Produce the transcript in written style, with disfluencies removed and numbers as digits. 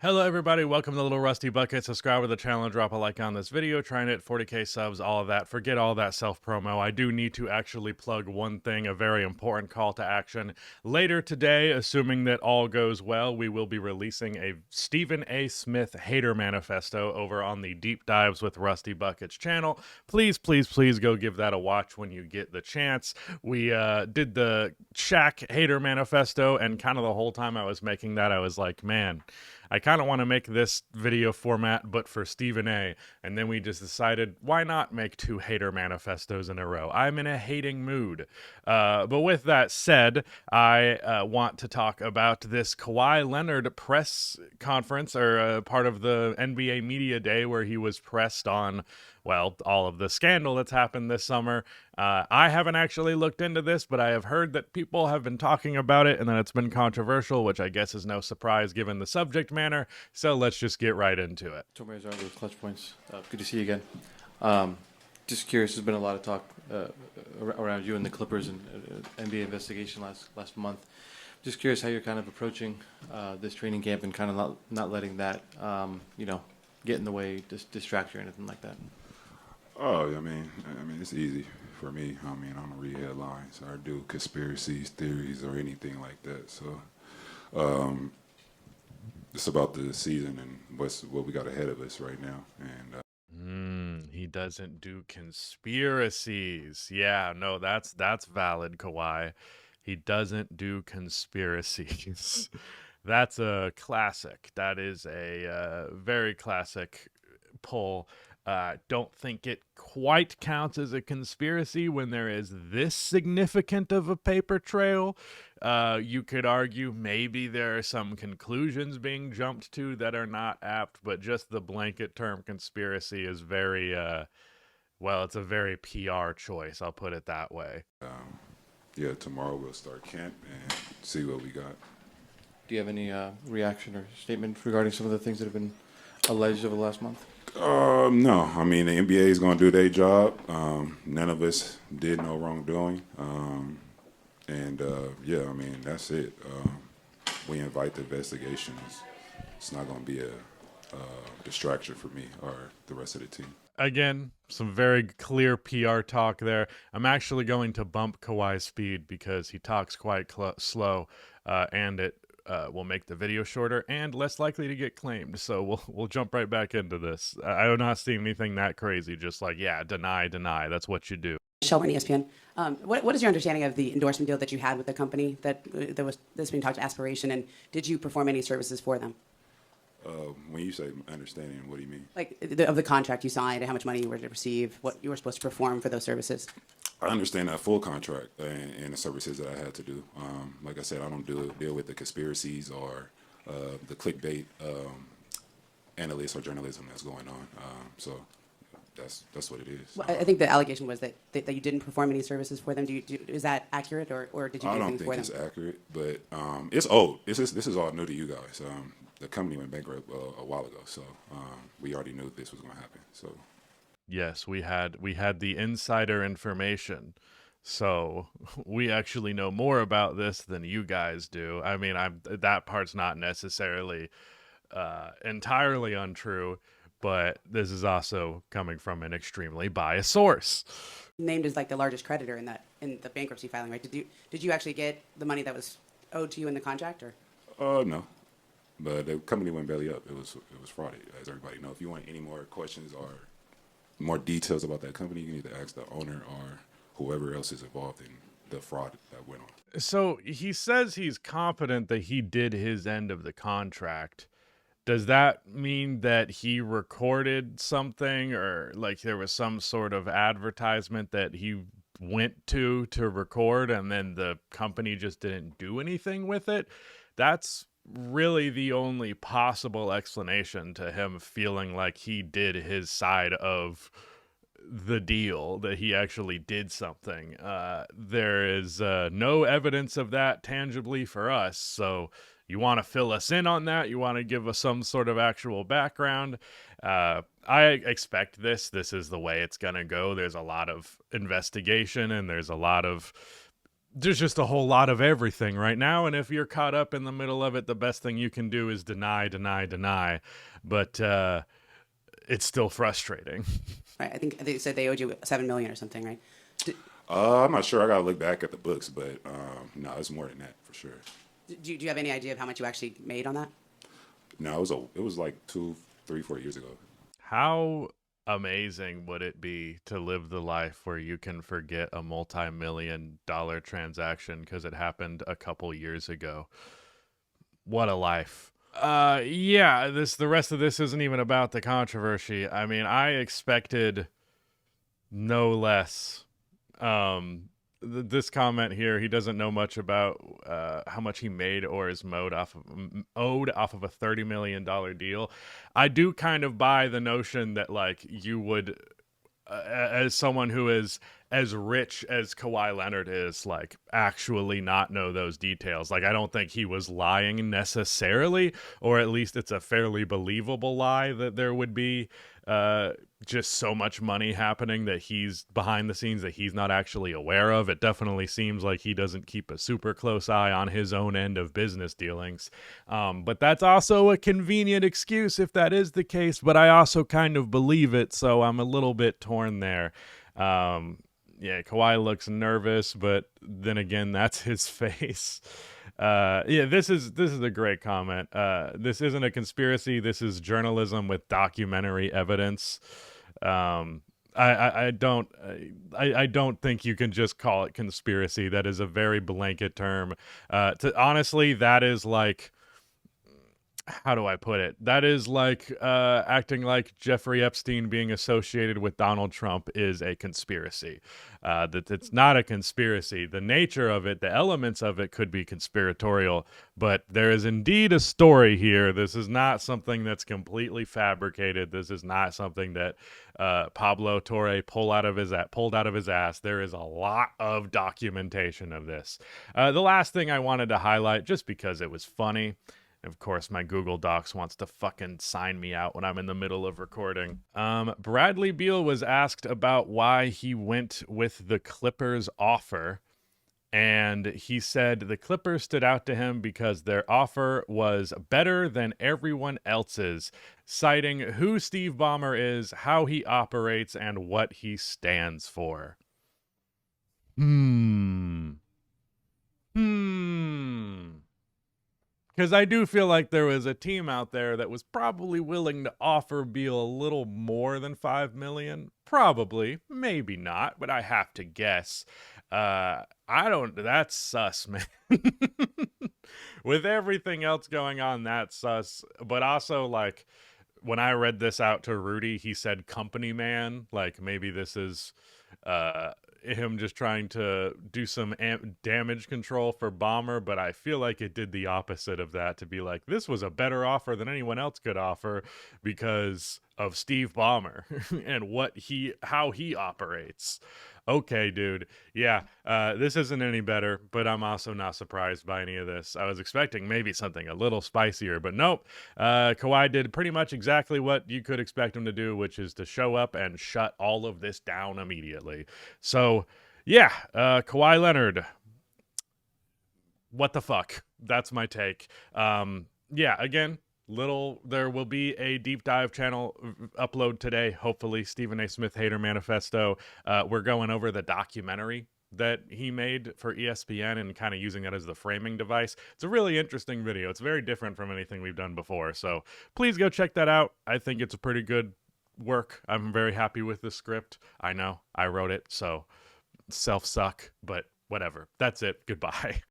Hello everybody, welcome to Little Rusty Bucket. Subscribe to the channel and drop a like on this video. Trying to hit 40k subs, all of that. Forget all that self-promo. I do need to actually plug one thing, a very important call to action. Later today, assuming that all goes well, we will be releasing a Stephen A. Smith hater manifesto over on the Deep Dives with Rusty Buckets channel. Please, please, please go give that a watch when you get the chance. We did the Shaq hater manifesto, and kind of the whole time I was making that, I was like, man, I kind of want to make this video format, but for Stephen A. And then we just decided, why not make two hater manifestos in a row? I'm in a hating mood. But with that said, I want to talk about this Kawhi Leonard press conference, or part of the NBA Media Day, where he was pressed on, well, all of the scandal that's happened this summer. I haven't actually looked into this, but I have heard that people have been talking about it and that it's been controversial, which I guess is no surprise given the subject matter. So let's just get right into it. Tomers are with Clutch Points. Good to see you again. Just curious, there's been a lot of talk around you and the Clippers and NBA investigation last month. Just curious how you're kind of approaching this training camp and kind of not letting that get in the way, distract you or anything like that. Oh, I mean, it's easy for me. I mean, I don't read headlines or do conspiracies, theories, or anything like that. So, it's about the season and what we got ahead of us right now. And He doesn't do conspiracies. Yeah, no, that's valid, Kawhi. He doesn't do conspiracies. That's a classic. That is a very classic pull. Don't think it quite counts as a conspiracy when there is this significant of a paper trail. You could argue maybe there are some conclusions being jumped to that are not apt, but just the blanket term conspiracy is very, well, it's a very PR choice. I'll put it that way. yeah, tomorrow we'll start camp and see what we got. Do you have any reaction or statement regarding some of the things that have been alleged over the last month? No, I mean the NBA is going to do their job. None of us did no wrongdoing, yeah, I mean that's it. We invite the investigation. It's not going to be a distraction for me or the rest of the team. Again, some very clear PR talk there. I'm actually going to bump Kawhi's speed because he talks quite slow, and it will make the video shorter and less likely to get claimed. So we'll jump right back into this. I have not seen anything that crazy. Just like, yeah, deny. That's what you do. Shelburne, ESPN. What is your understanding of the endorsement deal that you had with the company that was this being talked to Aspiration, and did you perform any services for them? When you say understanding, what do you mean? Like of the contract you signed, how much money you were to receive, what you were supposed to perform for those services? I understand that full contract and the services that I had to do. Like I said, I don't deal with the conspiracies or the clickbait analysts or journalism that's going on. So that's what it is. Well, I think the allegation was that you didn't perform any services for them. Is that accurate, or did you do I don't anything for them? think it's accurate, but it's old. This is all new to you guys. The company went bankrupt a while ago, so we already knew this was going to happen. So. Yes, we had the insider information. So we actually know more about this than you guys do. I mean, that part's not necessarily entirely untrue, but this is also coming from an extremely biased source. Named as like the largest creditor in the bankruptcy filing, right? Did you actually get the money that was owed to you in the contract, or? No. But the company went belly up. It was frauded, as everybody knows. If you want any more questions or more details about that company, you need to ask the owner or whoever else is involved in the fraud that went on. So he says he's confident that he did his end of the contract. Does that mean that he recorded something, or like there was some sort of advertisement that he went to record and then the company just didn't do anything with it? That's really the only possible explanation to him feeling like he did his side of the deal, that he actually did something. There is no evidence of that tangibly for us, so you want to fill us in on that? You want to give us some sort of actual background? I expect this is the way it's gonna go. There's a lot of investigation and there's a lot of there's just a whole lot of everything right now, and if you're caught up in the middle of it, the best thing you can do is deny. But it's still frustrating. Right. I think they said they owed you $7 million or something, right? I'm not sure. I gotta look back at the books, but no, it's more than that for sure. Do you have any idea of how much you actually made on that? No, it was like 2, 3, 4 years ago. How amazing would it be to live the life where you can forget a multi-million-dollar transaction because it happened a couple years ago? What a life. Yeah, the rest of this isn't even about the controversy. I mean, I expected no less. This comment here, he doesn't know much about how much he made or is owed off of a $30 million deal. I do kind of buy the notion that, like, you would, as someone who is as rich as Kawhi Leonard is, like, actually not know those details. Like, I don't think he was lying necessarily, or at least it's a fairly believable lie that there would be just so much money happening that he's behind the scenes that he's not actually aware of. It definitely seems like he doesn't keep a super close eye on his own end of business dealings. But that's also a convenient excuse if that is the case, but I also kind of believe it, so I'm a little bit torn there. Yeah, Kawhi looks nervous, but then again, that's his face. Yeah, this is a great comment. This isn't a conspiracy. This is journalism with documentary evidence. I don't think you can just call it conspiracy. That is a very blanket term. Honestly, that is like, how do I put it? That is like acting like Jeffrey Epstein being associated with Donald Trump is a conspiracy. That it's not a conspiracy. The nature of it, the elements of it could be conspiratorial, but there is indeed a story here. This is not something that's completely fabricated. This is not something that Pablo Torre pulled out of his ass. There is a lot of documentation of this. The last thing I wanted to highlight, just because it was funny, of course, my Google Docs wants to fucking sign me out when I'm in the middle of recording. Bradley Beal was asked about why he went with the Clippers offer, and he said the Clippers stood out to him because their offer was better than everyone else's, citing who Steve Ballmer is, how he operates, and what he stands for. Because I do feel like there was a team out there that was probably willing to offer Beal a little more than $5 million. Probably, maybe not, but I have to guess. That's sus, man. With everything else going on, that's sus. But also, like, when I read this out to Rudy, he said company man. Like, maybe this is him just trying to do some damage control for Ballmer, but I feel like it did the opposite of that, to be like, this was a better offer than anyone else could offer because of Steve Ballmer and how he operates. Okay, dude. Yeah, this isn't any better, but I'm also not surprised by any of this. I was expecting maybe something a little spicier, but nope. Kawhi did pretty much exactly what you could expect him to do, which is to show up and shut all of this down immediately. So, yeah, Kawhi Leonard, what the fuck? That's my take. Yeah, again, there will be a deep dive channel upload today, hopefully. Stephen A. Smith Hater Manifesto. We're going over the documentary that he made for ESPN and kind of using that as the framing device. It's a really interesting video. It's very different from anything we've done before, so please go check that out. I think it's a pretty good work. I'm very happy with the script. I know I wrote it, so self-suck, but whatever. That's it. Goodbye.